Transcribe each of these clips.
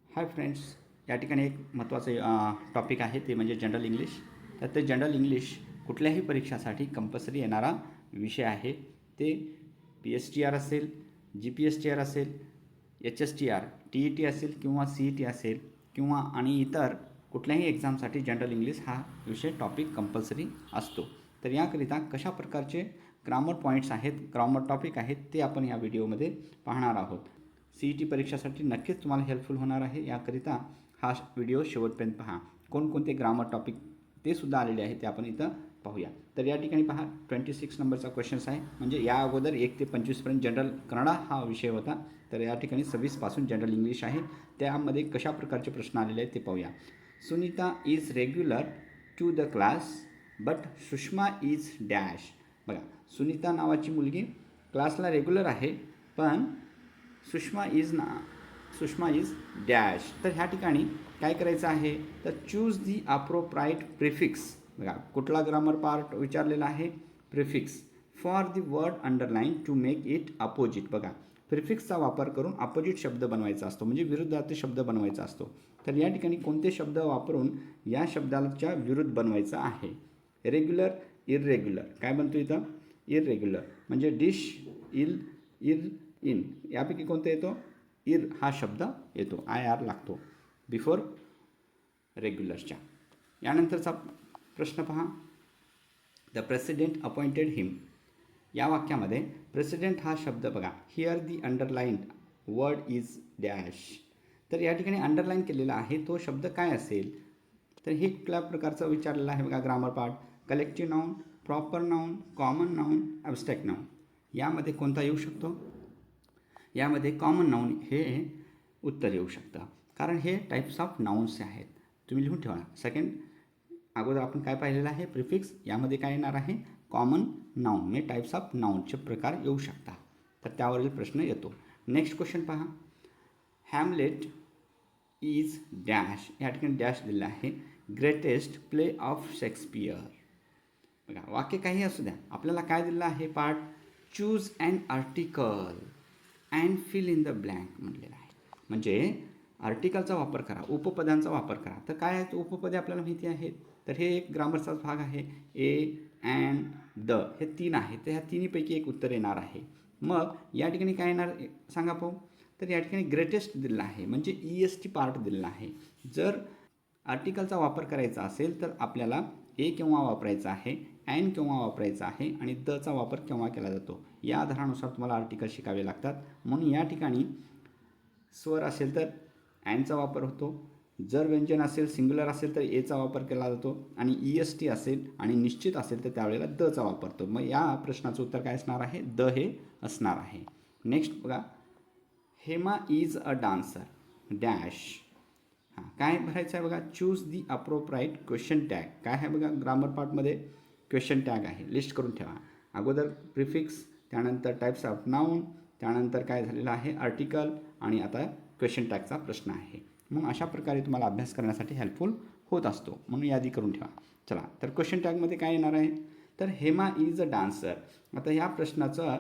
Hi friends, या ठिकाणी एक महत्त्वाचं टॉपिक आहे ते म्हणजे जनरल इंग्लिश. तर ते जनरल इंग्लिश कुठल्याही परीक्षासाठी कंपल्सरी येणारा विषय आहे. ते PSTR असेल, GPSTR असेल, HSTR, TET असेल किंवा CET असेल किंवा आणि इतर कुठल्याही एक्झामसाठी जनरल इंग्लिश हा विषय टॉपिक कंपल्सरी असतो. तर याकरिता कशा प्रकारचे ग्रामर पॉईंट्स आहेत, ग्रामर टॉपिक आहेत ते आपण या व्हिडिओमध्ये पाहणार आहोत. CET परीक्षासाठी नक्कीच तुम्हाला हेल्पफुल होणार आहे. याकरिता हा व्हिडिओ शेवटपर्यंत पहा. कोणकोणते ग्रामर टॉपिक ते सुद्धा आलेले आहे ते आपण इथं पाहूया. तर या ठिकाणी पहा 26 नंबरचा क्वेश्चन्स आहे. म्हणजे या अगोदर 1 ते 25पर्यंत जनरल कन्नडा हा विषय होता. तर या ठिकाणी 26पासून जनरल इंग्लिश आहे. त्यामध्ये कशा प्रकारचे प्रश्न आलेले आहेत ते पाहूया. Sunita is regular to the class but Sushma is dash. बघा, सुनीता नावाची मुलगी क्लासला रेग्युलर आहे, पण सुषमा इज डॅश. तर ह्या ठिकाणी काय करायचं आहे, तर चूज दी अप्रोप्राईट प्रिफिक्स. बघा, कुठला ग्रामर पार्ट विचारलेला आहे, prefix for the word underline to make it opposite. बघा, प्रिफिक्सचा वापर करून अपोजिट शब्द बनवायचा असतो, म्हणजे विरुद्धार्थी शब्द बनवायचा असतो. तर या ठिकाणी कोणते शब्द वापरून या शब्दाच्या विरुद्ध बनवायचं आहे. रेग्युलर, इररेग्युलर. काय बनतो इथं, इररेग्युलर म्हणजे डिश, इन यापैकी कोणता येतो, इर हा शब्द येतो, IR लागतो बिफोर रेग्युलरच्या. यानंतरचा प्रश्न पहा. The president appointed him. या वाक्यामध्ये प्रेसिडेंट हा शब्द बघा, here the underlined word is dash. तर या ठिकाणी अंडरलाईन केलेला आहे तो शब्द काय असेल, तर हे कुठल्या प्रकारचं विचारलेलं आहे बघा grammar part. Collective noun, proper noun, common noun, abstract noun. यामध्ये कोणता येऊ शकतो, यामध्ये कॉमन नाऊन हे उत्तर येऊ शकतं, कारण हे टाईप्स ऑफ नाऊन्स आहेत. तुम्ही लिहून ठेवा. सेकंड अगोदर आपण काय पाहिलेलं आहे, प्रिफिक्स. यामध्ये काय येणार आहे, कॉमन नाऊन म्हणजे टाईप्स ऑफ नाऊनचे प्रकार येऊ शकतात. तर त्यावरील प्रश्न येतो. नेक्स्ट क्वेश्चन पहा. Hamlet is dash. या ठिकाणी डॅश दिलेलं आहे. Greatest play of Shakespeare. बघा, वाक्य काही असू द्या, आपल्याला काय दिलेलं आहे part, choose and article and fill in the blank म्हटलेलं आहे. म्हणजे आर्टिकलचा वापर करा, उपपदांचा वापर करा. तर काय आहेत उपपदे आपल्याला माहिती आहेत. तर हे एक ग्रामरचाच भाग आहे. ए, अँड, द हे 3 आहेत. तर ह्या तिन्हीपैकी एक उत्तर येणार आहे. मग या ठिकाणी काय येणार सांगा पाहू. तर या ठिकाणी ग्रेटेस्ट दिलेला आहे, म्हणजे EST पार्ट दिलेला आहे. जर आर्टिकलचा वापर करायचा असेल तर आपल्याला ए केव्हा वापरायचा आहे, अँड केव्हा वापरायचा आहे आणि दचा वापर केव्हा केला जातो, या आधारानुसार तुम्हाला आर्टिकल शिकावे लागतात. म्हणून या ठिकाणी स्वर असेल तर अँडचा वापर होतो, जर व्यंजन असेल सिंग्युलर असेल तर एचा वापर केला जातो, आणि EST असेल आणि निश्चित असेल तर त्यावेळेला दचा वापरतो. मग या प्रश्नाचं उत्तर काय असणार आहे, द हे असणार आहे. नेक्स्ट बघा. Hema is a dancer dash. हां, काय भरायचं आहे बघा, choose the appropriate question tag. काय आहे बघा, ग्रामर पार्टमध्ये क्वेश्चन टॅग आहे, लिस्ट करून ठेवा. अगोदर प्रिफिक्स, त्यानंतर टाईप्स ऑफ नाऊन, त्यानंतर काय झालेलं आहे आर्टिकल, आणि आता क्वेश्चन टॅगचा प्रश्न आहे. मग अशा प्रकारे तुम्हाला अभ्यास करण्यासाठी हेल्पफुल होत असतो, म्हणून यादी करून ठेवा. चला, तर क्वेश्चन टॅगमध्ये काय येणार आहे, तर हेमा इज अ डान्सर. आता या प्रश्नाचं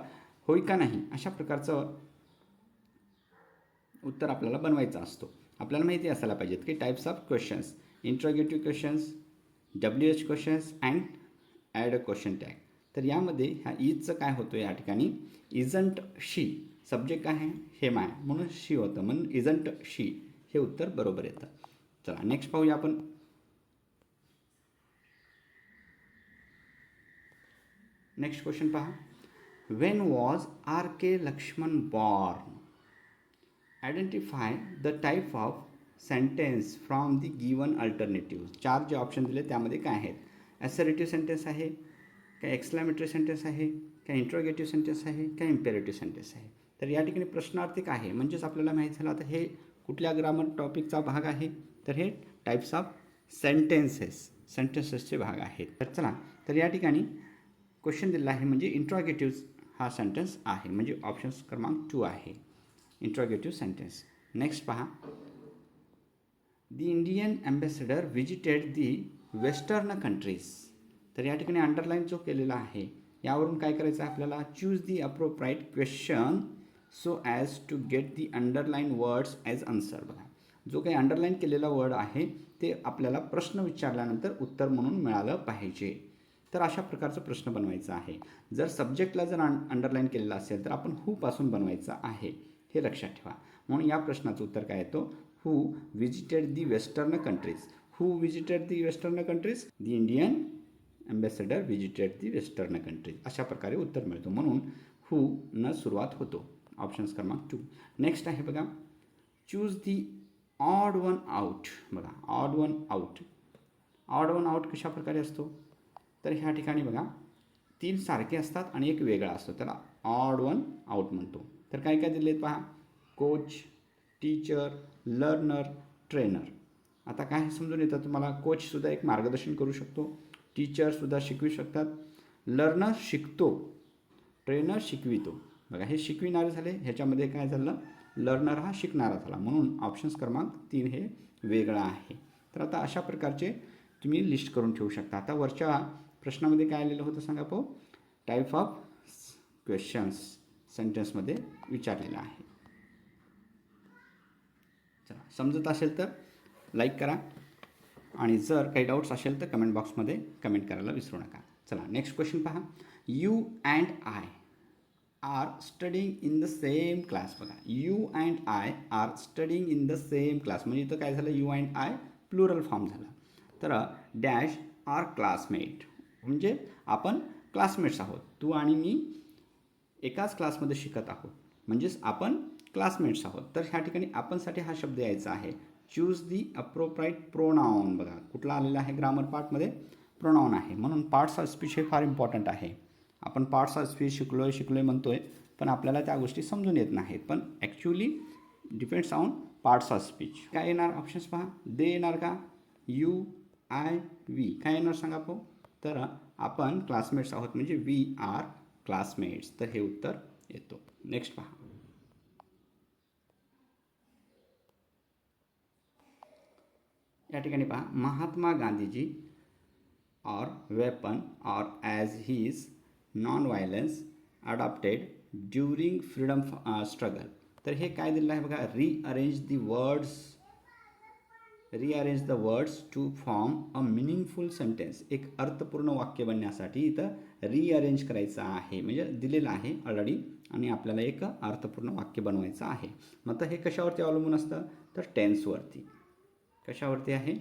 होय का नाही अशा प्रकारचं उत्तर आपल्याला बनवायचं असतो. आपल्याला माहिती असायला पाहिजेत की types of questions, interrogative questions, WH questions and add a question tag. तर यामध्ये ह्या इजचं काय होतं, या ठिकाणी इजंट शी, सब्जेक्ट काय आहे हेमा आहे म्हणून शी होतं, म्हणून इजंट शी हे उत्तर बरोबर येतं. चला नेक्स्ट पाहूया आपण. नेक्स्ट क्वेश्चन पहा. When was RK Laxman born. Identify the type of sentence from the given alternative. 4 जे ऑप्शन दिले त्यामध्ये काय आहेत, ॲसरेटिव्ह सेंटेन्स आहे, काय एक्सक्लामेटरी सेंटेन्स आहे, काय इंट्रोगेटिव्ह सेंटेन्स आहे, काय इम्पेरेटिव्ह सेंटेन्स आहे. तर या ठिकाणी प्रश्नार्थक आहे, म्हणजेच आपल्याला माहीत झालं आता हे कुठल्या ग्रामर टॉपिकचा भाग आहे, तर हे टाईप्स ऑफ सेंटेन्सेसचे भाग आहेत. तर चला, तर या ठिकाणी क्वेश्चन दिलेला आहे म्हणजे इंट्रोगेटिव्ह हा सेंटेन्स आहे, म्हणजे ऑप्शन क्रमांक 2 आहे, इंट्रोगेटिव्ह सेंटेन्स. नेक्स्ट पहा. The Indian ambassador visited the western countries. तर या ठिकाणी अंडरलाईन जो केलेला आहे यावरून काय करायचं आहे आपल्याला, choose the appropriate question so as to get the underline words as answer. बघा, जो काही अंडरलाईन केलेला वर्ड आहे ते आपल्याला प्रश्न विचारल्यानंतर उत्तर म्हणून मिळालं पाहिजे. तर अशा प्रकारचा प्रश्न बनवायचा आहे. जर सब्जेक्टला जर अंडरलाईन केलेलं असेल तर आपण हूपासून बनवायचं आहे, हे लक्षात ठेवा. म्हणून या प्रश्नाचं उत्तर काय येतो, who visited the western countries. Who visited the western countries? The Indian ambassador visited the western countries. अशा प्रकारे उत्तर मिळतो. म्हणून हू न सुरुवात होतो. ऑप्शन्स क्रमांक 2. नेक्स्ट आहे बघा, choose the odd one out. बघा, odd one out. Odd one out कशा प्रकारे असतो, तर ह्या ठिकाणी बघा 3 सारखे असतात आणि एक वेगळा असतो, त्याला ऑड वन आउट म्हणतो. तर काय काय दिले आहेत पहा, कोच, टीचर, लर्नर, ट्रेनर. आता काय समजून येतं तुम्हाला, कोचसुद्धा एक मार्गदर्शन करू शकतो, टीचरसुद्धा शिकवू शकतात, लर्नर शिकतो, ट्रेनर शिकवितो. बघा, हे शिकविणारे झाले, ह्याच्यामध्ये काय झालं, लर्नर हा शिकणारा झाला. म्हणून ऑप्शन्स क्रमांक 3 हे वेगळं आहे. तर आता अशा प्रकारचे तुम्ही लिस्ट करून ठेवू शकता. आता वरच्या प्रश्नामध्ये काय आलेलं होतं सांगा पाहू, टाईप ऑफ क्वेश्चन्स सेंटेन्समध्ये विचारलेलं आहे. चला, समजत असेल तर लाईक करा आणि जर काही डाऊट्स असेल तर कमेंट बॉक्समध्ये कमेंट करायला विसरू नका. चला, नेक्स्ट क्वेश्चन पहा, you and I are studying in the same class. बघा, you and I are studying in the same class. म्हणजे इथं काय झालं, you and I plural form झाला. तर डॅश आर क्लासमेट, म्हणजे आपण क्लासमेट्स आहोत. तू आणि मी एकाच क्लासमध्ये शिकत आहोत, म्हणजेच आपण क्लासमेट्स आहोत. तर ह्या ठिकाणी आपणसाठी हा शब्द यायचा आहे, चूज दी अप्रोप्राईट प्रोनाऊन. बघा, कुठला आलेला आहे, ग्रामर पार्टमध्ये प्रोनाऊन आहे. म्हणून पार्ट्स ऑफ स्पीच हे फार इम्पॉर्टंट आहे. आपण पार्ट्स ऑफ स्पीच शिकलोय म्हणतोय, पण आपल्याला त्या गोष्टी समजून येत नाहीत. पण actually depends on parts of speech. काय येणार ऑप्शन्स पहा, दे येणार का, यू, आय, वी. काय येणार सांगा पाहू, तर आपण क्लासमेट्स आहोत म्हणजे वी आर क्लासमेट्स. तर हे उत्तर येतो. नेक्स्ट पहा, या ठिकाणी पहा, Mahatma Gandhiji or weapon or as his non violence adopted during freedom struggle. तर हे काय दिलेलं आहे बघा, rearrange the words to form a meaningful sentence. एक अर्थपूर्ण वाक्य बनण्यासाठी इथं रिअरेंज करायचं आहे, म्हणजे दिलेलं आहे ऑलरेडी आणि आपल्याला एक अर्थपूर्ण वाक्य बनवायचं आहे. मग हे कशावरती अवलंबून असतं, तर टेन्सवरती. कशावरती आहे,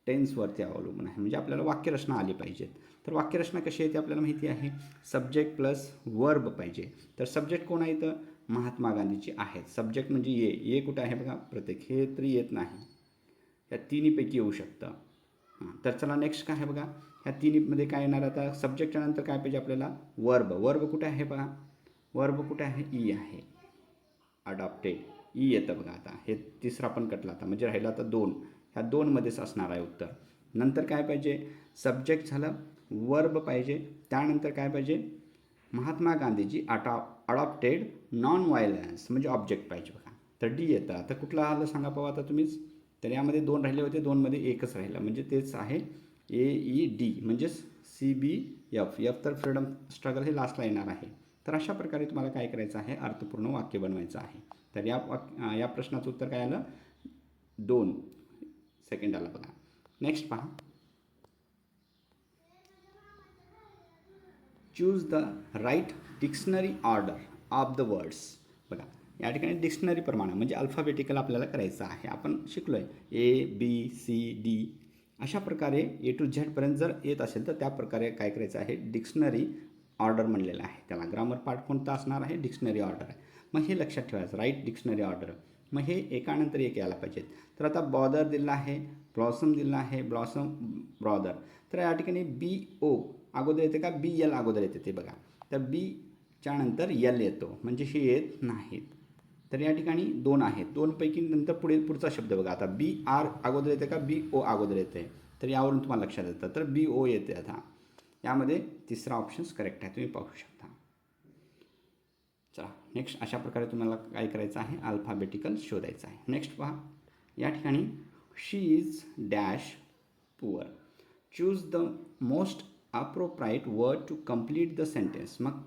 टेन्सवरती अवलंबून आहे. म्हणजे आपल्याला वाक्यरचना आली पाहिजे. तर वाक्यरचना कशी आहे ते आपल्याला माहिती आहे, सब्जेक्ट प्लस वर्ब पाहिजे. तर सब्जेक्ट कोण आहे, तर महात्मा गांधीची आहेत. सब्जेक्ट म्हणजे ये कुठं आहे बघा, प्रत्येक, हे तरी येत नाही, या तिन्हीपैकी येऊ शकतं. तर चला, नेक्स्ट काय आहे बघा, ह्या तिन्हीमध्ये काय येणार, आता सब्जेक्टच्या नंतर काय पाहिजे आपल्याला, वर्ब कुठे आहे बघा, वर्ब कुठे आहे, ई आहे, अडॉप्टेड, ई येतं बघा. आता हे तिसरा पण कटला, आता म्हणजे राहिला आता 2. ह्या 2मध्येच असणार आहे उत्तर. नंतर काय पाहिजे, सब्जेक्ट झालं, वर्ब पाहिजे, त्यानंतर काय पाहिजे, Mahatma Gandhiji adopted non violence म्हणजे ऑब्जेक्ट पाहिजे बघा. तर डी येतं. आता कुठला आलं सांगा पाहू आता तुम्हीच. तर यामध्ये 2 राहिले होते, 2मध्ये एकच राहिलं, म्हणजे तेच आहे AED, म्हणजेच CBF. तर फ्रीडम स्ट्रगल हे लास्टला येणार आहे. तर अशा प्रकारे तुम्हाला काय करायचं आहे, अर्थपूर्ण वाक्य बनवायचं आहे. तर या प्रश्नाचं उत्तर काय आलं, 2 सेकंड आला बघा. नेक्स्ट पहा, choose the right dictionary order of the words. बघा, या ठिकाणी डिक्शनरीप्रमाणे म्हणजे अल्फाबेटिकल आपल्याला करायचं आहे. आपण शिकलो आहे ABCD अशा प्रकारे A to Z पर्यंत जर येत असेल तर त्या प्रकारे काय करायचं आहे, डिक्शनरी ऑर्डर म्हणलेलं आहे. त्याला ग्रामर पार्ट कोणता असणार आहे, डिक्शनरी ऑर्डर आहे. मग हे लक्षात ठेवायचं, राईट डिक्शनरी ऑर्डर. मग हे एकानंतर एक यायला पाहिजेत. तर आता बॉदर दिला आहे, ब्लॉसम दिला आहे, ब्लॉसम ब्रॉदर. तर या ठिकाणी BO अगोदर येते का, BL अगोदर येते ते बघा. तर बीच्या नंतर L येतो, म्हणजे हे येत नाहीत. तर या ठिकाणी 2 आहेत, 2पैकी नंतर पुढचा शब्द बघा. आता BR अगोदर येते का, BO अगोदर येते. तर यावरून तुम्हाला लक्षात येतं, तर BO येते. आता यामध्ये तिसरा ऑप्शन्स करेक्ट आहे, तुम्ही पाहू शकता. चला, नेक्स्ट अशा प्रकारे तुम्हाला काय करायचं आहे, अल्फाबेटिकल शोधायचं आहे. नेक्स्ट पहा, या ठिकाणी she is dash poor. Choose the most appropriate word to complete the sentence. मग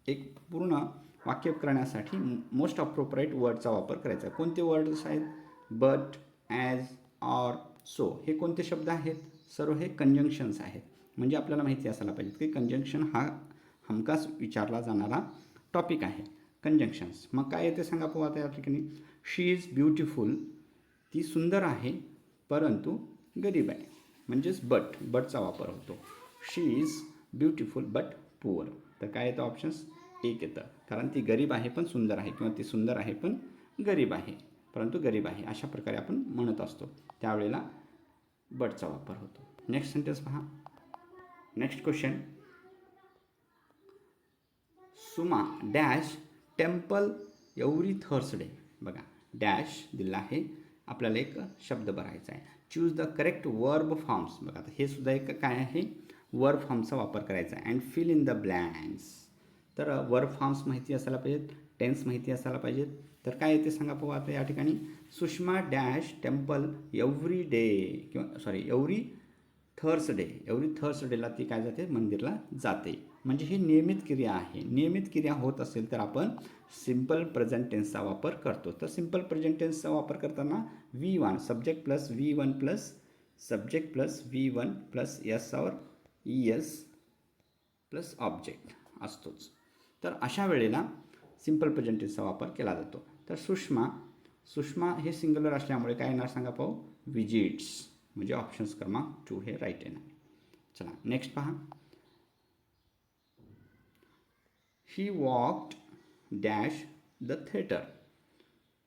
एक पूर्ण वाक्य करण्यासाठी मोस्ट अप्रोप्राईट वर्डचा वापर करायचा. कोणते वर्ड्स आहेत, बट, ॲज, ऑर, सो हे कोणते शब्द आहेत? सर्व हे कंजंक्शन्स आहेत. म्हणजे आपल्याला माहिती असायला पाहिजे की कंजंक्शन हा हमखास विचारला जाणारा टॉपिक आहे. कंजंक्शन्स मग काय येते सांगा पाहू आता या ठिकाणी. शी इज ब्युटिफुल, ती सुंदर आहे परंतु गरीब आहे. म्हणजेच बटचा वापर होतो. शी इज ब्युटिफुल बट पुअर. तर काय येतं ऑप्शन्स? एक येतं. कारण ती गरीब आहे पण सुंदर आहे, किंवा ती सुंदर आहे पण गरीब आहे, परंतु गरीब आहे अशा प्रकारे आपण म्हणत असतो, त्यावेळेला बटचा वापर होतो. नेक्स्ट सेंटेन्स पहा. Next question. Suma dash temple every Thursday. बघा डॅश दिला आहे, आपल्याला एक शब्द भरायचा आहे. Choose the correct verb forms. बघा आता हे सुद्धा एक काय आहे, वर्ब फॉर्मचा वापर करायचा आहे. And fill in the blanks. तर वर्ब फॉर्म्स माहिती असायला पाहिजेत, टेन्स माहिती असायला पाहिजेत. तर काय येते सांगा पाहू आता या ठिकाणी. Sushma dash temple every day, किंवा सॉरी एव्हरी थर्सडे. एव्हरी थर्सडेला ती काय जाते, मंदिरला जाते. म्हणजे ही नियमित क्रिया आहे. नियमित क्रिया होत असेल तर आपण सिम्पल प्रेझेंट टेन्सचा वापर करतो. तर सिम्पल प्रेझेंट टेन्सचा वापर करताना V1 subject plus V1 plus subject plus V1 plus S और ES प्लस ऑब्जेक्ट असतोच. तर अशा वेळेला सिम्पल प्रेझेंट टेन्सचा वापर केला जातो. तर सुषमा हे सिंग्युलर असल्यामुळे काय येणार सांगा पाहू, विजिट्स. म्हणजे ऑप्शन्स क्रमांक 2 हे राईट येणार. चला नेक्स्ट पहा. He walked dash the theatre.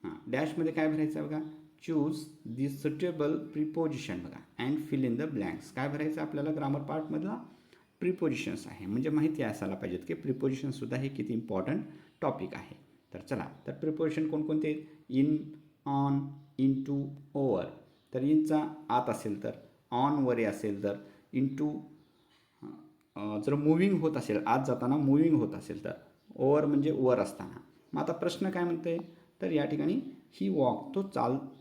हां डॅशमध्ये काय भरायचं बघा, चूज दी सुटेबल प्रिपोजिशन. बघा and fill in the blanks. काय भरायचं आपल्याला ग्रामर पार्टमधला प्रिपोजिशन्स आहे. म्हणजे माहिती असायला पाहिजेत की प्रिपोजिशनसुद्धा हे किती इम्पॉर्टंट टॉपिक आहे. तर चला, तर प्रिपोजिशन कोणकोणते? In, on, into, over. तर इनचा आत असेल तर, ऑन वरे असेल तर, इन टू जर मूविंग होत असेल, आत जाताना मूविंग होत असेल तर, ओवर म्हणजे वर असताना. मग आता प्रश्न काय म्हणते, तर या ठिकाणी ही वॉक, तो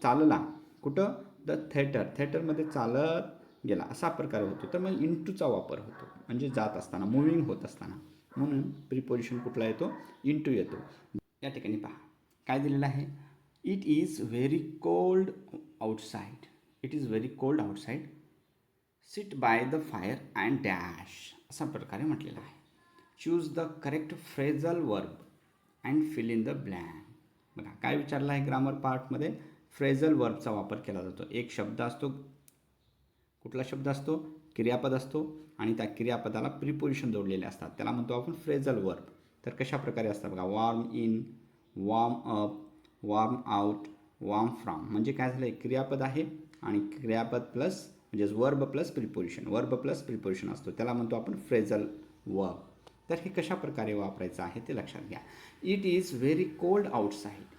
चालला कुठं, द थिएटरमध्ये चालत गेला असा प्रकार होतो. तर मग इंटूचा वापर होतो, म्हणजे जात असताना, मूविंग होत असताना. म्हणून प्रिपोजिशन कुठला येतो, इंटू येतो. या ठिकाणी पहा काय दिलेलं आहे. It is very cold outside. It is very cold outside. Sit by the fire and dash असा प्रकारे म्हटलेला आहे. Choose the correct phrasal verb and fill in the blank. बघा काय विचारलं आहे ग्रामर पार्टमध्ये, फ्रेझल वर्बचा वापर केला जातो. एक शब्द असतो, कुठला शब्द असतो, क्रियापद असतो, आणि त्या क्रियापदाला प्रिपोजिशन जोडलेले असतात, त्याला म्हणतो आपण फ्रेझल वर्ब. तर कशा प्रकारे असतात बघा, warm in, warm up, warm out, warm from. म्हणजे काय झालं, एक क्रियापद आहे आणि क्रियापद प्लस म्हणजेच वर्ब प्लस प्रिपोजिशन असतो, त्याला म्हणतो आपण फ्रेझल वर्ब. तर हे कशा प्रकारे वापरायचं आहे ते लक्षात घ्या. It is very cold outside.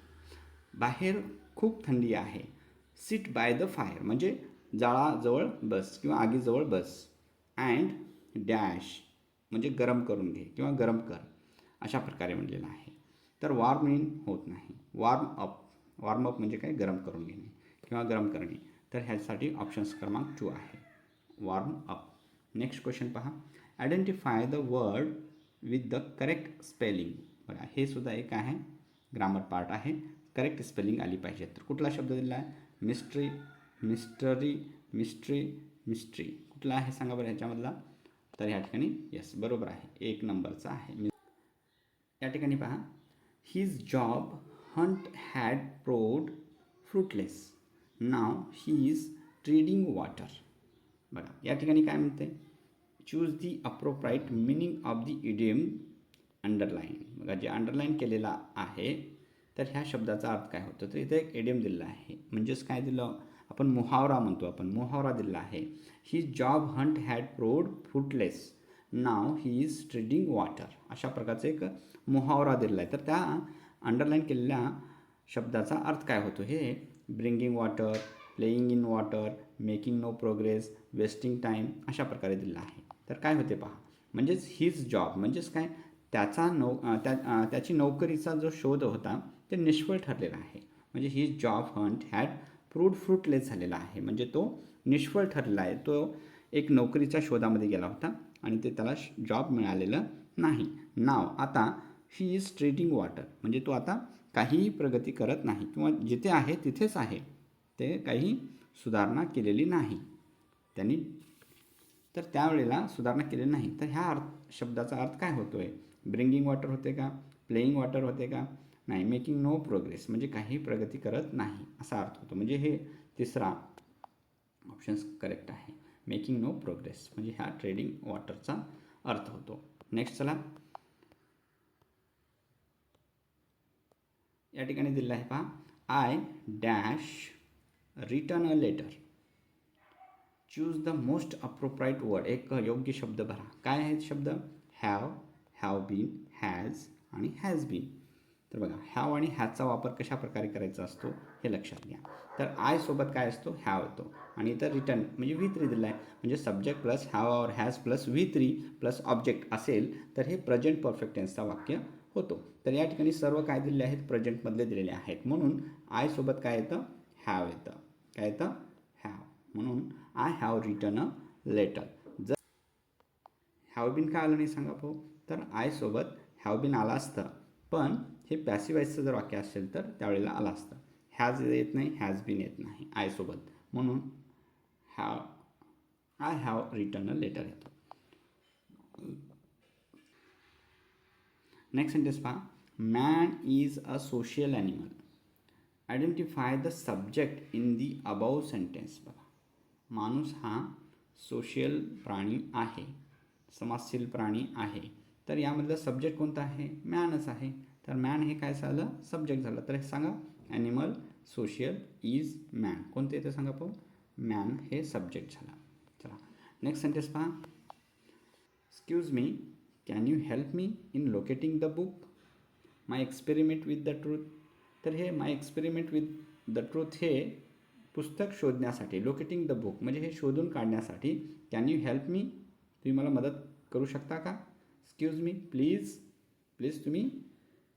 बाहेर खूप थंडी आहे. सिट बाय द फायर म्हणजे जाळाजवळ बस किंवा आगीजवळ बस. अँड डॅश म्हणजे गरम करून घे किंवा गरम कर अशा प्रकारे म्हणलेलं आहे. तर वॉर्म इन होत नाही, वॉर्म अप म्हणजे काय, गरम करून घेणे किंवा गरम करणे. तर ह्यासाठी ऑप्शन्स क्रमांक 2 आहे, वॉर्म अप. नेक्स्ट क्वेश्चन पहा. Identify the word with the correct spelling. बघा हे सुद्धा एक आहे, ग्रामर पार्ट आहे, करेक्ट स्पेलिंग आली पाहिजे. तर कुठला शब्द दिला आहे, मिस्ट्री, मिस्ट्री कुठला आहे सांगा बरं ह्याच्यामधला. तर ह्या ठिकाणी येस बरोबर आहे, 1 नंबरचा आहे. या ठिकाणी पहा. His job hunt had proved fruitless. Now he is treading water. बघा या ठिकाणी काय म्हणते, choose the appropriate meaning of the idiom underlined. बघा जे अंडरलाईन केलेला आहे तर ह्या शब्दाचा अर्थ काय होतो, तर इथे एक इडियम दिलेला आहे. म्हणजेच काय दिलं आपण, मुहावरा म्हणतो आपण, मुहावरा दिला आहे. ही job hunt had proved fruitless, now he is treading water अशा प्रकारचा एक मुहावरा दिलेला आहे. तर त्या अंडरलाईन केलेल्या शब्दाचा अर्थ काय होतो, हे bringing water, playing in water, making no progress, wasting time अशा प्रकारे दिलेला आहे. तर काय होते पहा, म्हणजेच हिज जॉब म्हणजेच काय, त्याची नोकरीचा जो शोध होता ते निष्फळ ठरलेला आहे. म्हणजे his job hunt had proved fruitless झालेला आहे, म्हणजे तो निष्फळ ठरलेला आहे. तो एक नोकरीच्या शोधामध्ये गेला होता आणि ते त्याला जॉब मिळालेलं नाही. नाव आता ही इज ट्रेडिंग वॉटर म्हणजे तो आता काहीही प्रगती करत नाही किंवा जिथे आहे तिथेच आहे. ते काही सुधारणा केलेली नाही त्यांनी, तर त्यावेळेला सुधारणा केलेली नाही. तर ह्या शब्दाचा अर्थ काय होतो आहे? ब्रिंगिंग वॉटर होते का? प्लेइंग वॉटर होते का? नाही. मेकिंग नो प्रोग्रेस म्हणजे काही प्रगती करत नाही असा अर्थ होतो. म्हणजे हे तिसरा ऑप्शन्स करेक्ट आहे. मेकिंग नो प्रोग्रेस म्हणजे ह्या ट्रेडिंग वॉटरचा अर्थ होतो. नेक्स्ट चला, या ठिकाणी दिलेलं आहे पहा, I dash return a letter, choose the most appropriate word. एक योग्य शब्द भरा. काय आहेत शब्द? हॅव, हॅव बीन, हॅज आणि हॅज बीन. तर बघा, हॅव आणि हॅजचा वापर कशा प्रकारे करायचा असतो हे लक्षात घ्या. तर आय सोबत काय असतो? हॅव येतो आणि इथं रिटर्न म्हणजे व्ही थ्री दिला आहे, म्हणजे सब्जेक्ट प्लस हॅव और has plus V three plus object असेल तर हे प्रेझेंट परफेक्ट टेन्सचा वाक्य होतो. तर या ठिकाणी सर्व काय दिलेले आहेत? प्रेझेंटमधले दिलेले आहेत. म्हणून आय सोबत काय येतं? हॅव येतं. काय येतं? हॅव. म्हणून I have return a letter. जर हॅव बीन का आलं नाही सांगा भाऊ? तर आय सोबत हॅव बीन आलं असतं, पण हे पॅसिवाईजचं जर वाक्य असेल तर त्यावेळेला आलं असतं. हॅज येत नाही, हॅज बीन येत नाही आय सोबत, म्हणून have, I have return a letter येतो. नेक्स्ट सेंटेन्स पहा, man is a social animal. Identify the subject in the above sentence. बघा, माणूस हा सोशियल प्राणी आहे, समाजशील प्राणी आहे. तर यामधलं सब्जेक्ट कोणतं आहे? मॅनच आहे. तर मॅन हे काय झालं? सब्जेक्ट झालं. तर हे सांगा, ॲनिमल, सोशियल, इज, मॅन. कोणते येते सांगा पाहू? मॅन हे सब्जेक्ट झाला. चला नेक्स्ट सेंटेन्स पहा, excuse me, can you help me in locating the book, my experiment with the truth. तर hey my experiment with the truth हे पुस्तक शोधण्यासाठी, लोकेटिंग द बुक म्हणजे हे शोधून काढण्यासाठी, कॅन यू हेल्प मी, तुम्ही मला मदत करू शकता का? एक्सक्यूज मी, प्लीज, प्लीज तुम्ही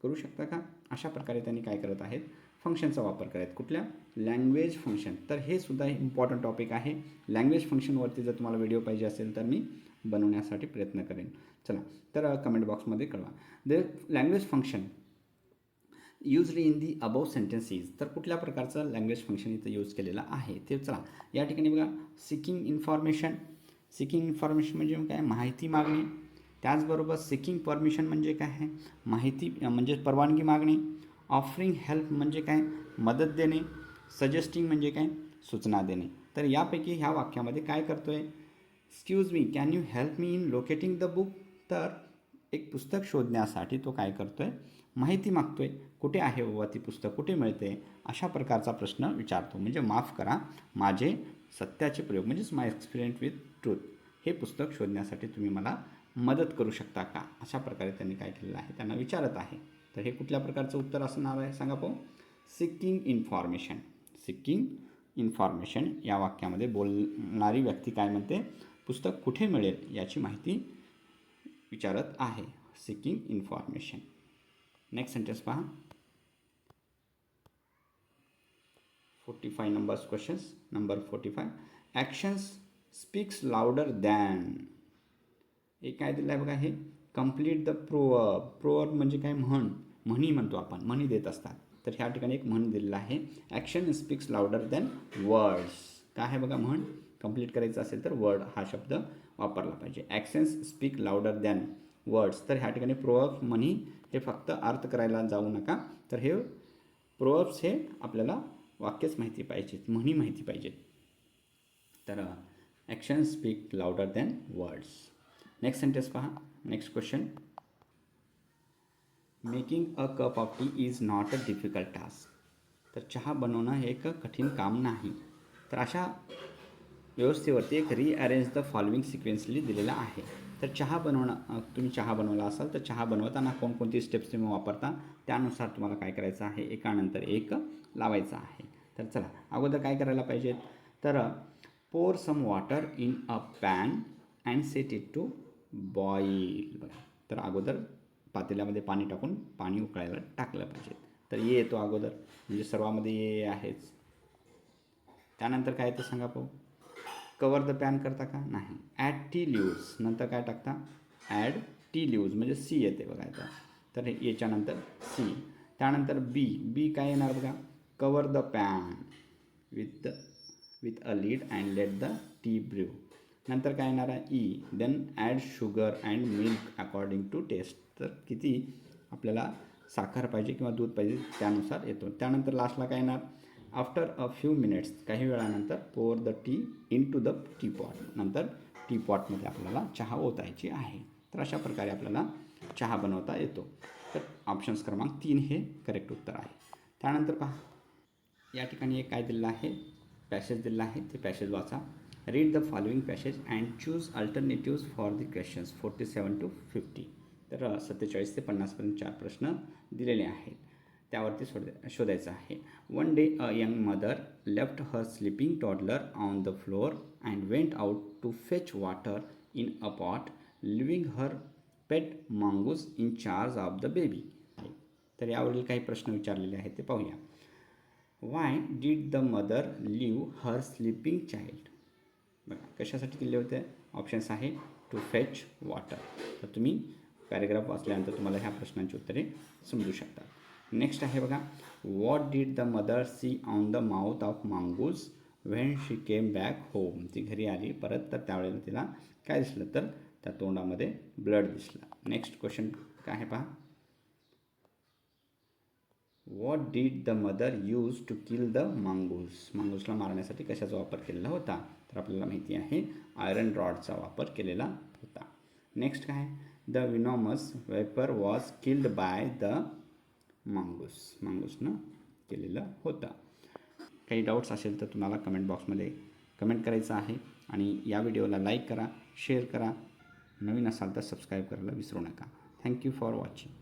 करू शकता का? अशा प्रकारे त्यांनी काय करत आहेत? फंक्शनचा वापर करत. कुठल्या? Language function. तर हे सुद्धा इम्पॉर्टंट टॉपिक आहे. लँग्वेज फंक्शनवरती जर तुम्हाला व्हिडिओ पाहिजे असेल तर मी बनवण्यासाठी प्रयत्न करेन. चला, तर कमेंट बॉक्समध्ये कळवा. The language function usually in the above sentences. तर कुठल्या प्रकारचं लँग्वेज फंक्शन इथं यूज केलेलं आहे ते चला या ठिकाणी बघा. Seeking information. सिकिंग इन्फॉर्मेशन म्हणजे काय? माहिती मागणी. त्याचबरोबर सिकिंग परमिशन म्हणजे काय आहे? माहिती म्हणजे परवानगी मागणे. ऑफरिंग हेल्प म्हणजे काय? मदत देणे. सजेस्टिंग म्हणजे काय? सूचना देणे. तर यापैकी ह्या वाक्यामध्ये काय करतो आहे? Excuse me, can you help me in locating the book. तर एक पुस्तक शोधण्यासाठी तो काय करतो आहे? माहिती मागतो आहे. कुठे आहे बाबा ती पुस्तक, कुठे मिळते? अशा प्रकारचा प्रश्न विचारतो. म्हणजे माफ करा, माझे सत्याचे प्रयोग म्हणजेच माय एक्सपिरियन्स विथ ट्रूथ हे पुस्तक शोधण्यासाठी तुम्ही मला मदत करू शकता का? अशा प्रकारे त्यांनी काय केलेलं आहे? त्यांना विचारत आहे. तर हे कुठल्या प्रकारचं उत्तर असणार आहे सांगा पाहू? Seeking information. सिकिंग इन्फॉर्मेशन या वाक्यामध्ये बोलणारी व्यक्ती काय म्हणते? पुस्तक कुठे मिळेल याची माहिती विचारत आहे. Seeking information. नेक्स्ट सेंटेन्स पहा. 45 numbers questions. Number 45, actions speaks louder than. हे काय दिलं आहे बघा, हे कंप्लीट द प्रोवर्ब. प्रोवर्ब म्हणजे काय? म्हण, म्हणी म्हणतो आपण, म्हणी देत असतात. तर ह्या ठिकाणी एक म्हण दिलेलं आहे, action speaks louder than words. काय आहे बघा म्हण? कंप्लीट करायचं असेल तर वर्ड हा शब्द वापरला पाहिजे. Actions speak louder than words. तर ह्या ठिकाणी प्रोवर्ब, म्हणी हे फक्त अर्थ करायला जाऊ नका. तर हे प्रोवर्ब्स हे आपल्याला वाक्यच माहिती पाहिजेत, म्हणी माहिती पाहिजेत. तर action speak louder than words. Next sentence पहा. Next question, making a cup of tea is not a difficult task. तर चहा बनवणं हे एक कठीण काम नाही. तर अशा व्यवस्थेवरती एक रिअरेंज द फॉलोइंग सिक्वेन्सली दिलेला आहे. तर चहा बनवणं, तुम्ही चहा बनवला असाल तर चहा बनवताना कोणकोणती स्टेप्स तुम्ही वापरता त्यानुसार तुम्हाला काय करायचं आहे? एकानंतर एक लावायचं आहे. तर चला अगोदर काय करायला पाहिजे? तर pour some water in a pan and set it to boil. बघा, तर अगोदर पातेल्यामध्ये पाणी टाकून पाणी उकळायला टाकलं पाहिजे. तर ये येतो अगोदर, म्हणजे सर्वामध्ये ये आहेच. त्यानंतर काय येतं सांगा पाहू? कवर द पॅन करता का? नाही. Add tea leaves. नंतर काय टाकता? ॲड टी लिव्ज म्हणजे सी येते बघा इथं. तर याच्यानंतर सी. त्यानंतर बी. बी काय येणार बघा? Cover the pan. With a lid and let the tea brew. नंतर काय येणार आहे E. Then add sugar and milk according to taste. तर किती आपल्याला साखर पाहिजे किंवा दूध पाहिजे त्यानुसार येतो. त्यानंतर लास्टला काय येणार आफ्टर अ फ्यू मिनिट्स, काही वेळानंतर pour the tea into the teapot. नंतर टी पॉटमध्ये आपल्याला चहा ओतायची आहे. तर अशा प्रकारे आपल्याला चहा बनवता येतो. तर ऑप्शन्स क्रमांक 3 हे करेक्ट उत्तर आहे. त्यानंतर पहा या ठिकाणी एक काय दिलेलं आहे पॅसेज दिलेलं आहे. ते पॅसेज वाचा. Read the following passage and choose alternatives for the questions 47 to 50. तर 47 ते 50पर्यंत 4 प्रश्न दिलेले आहेत. त्यावरती शोधायचं आहे. One day a young mother left her sleeping toddler on the floor and went out to fetch water in a pot, leaving her pet mongoose in charge of the baby. तर यावरील काही प्रश्न विचारलेले आहेत ते पाहूया. Why did the mother leave her sleeping child. बघा कशासाठी केले होते. ऑप्शन्स आहे टू फेच वॉटर. तर तुम्ही पॅरेग्राफ वाचल्यानंतर तुम्हाला ह्या प्रश्नांची उत्तरे समजू शकतात. नेक्स्ट आहे बघा. What did the mother see on the mouth of mongoose when she came back home. ती घरी आली परत तर त्यावेळेला तिला काय दिसलं तर त्या तोंडामध्ये ब्लड दिसला. नेक्स्ट क्वेश्चन काय आहे पहा. What did the mother use to kill the mongoose. मांगूसला मारण्यासाठी कशाचा वापर केलेला होता. तर आपल्याला माहिती आहे आयरन रॉडचा वापर केलेला होता. नेक्स्ट काय. The venomous viper was killed by the mongoose. मांगूसनं केलेलं होतं. काही डाऊट्स असेल तर तुम्हाला कमेंट बॉक्समध्ये कमेंट करायचं आहे. आणि या व्हिडिओला लाईक करा, शेअर करा. नवीन असाल तर सबस्क्राईब करायला विसरू नका. Thank you for watching.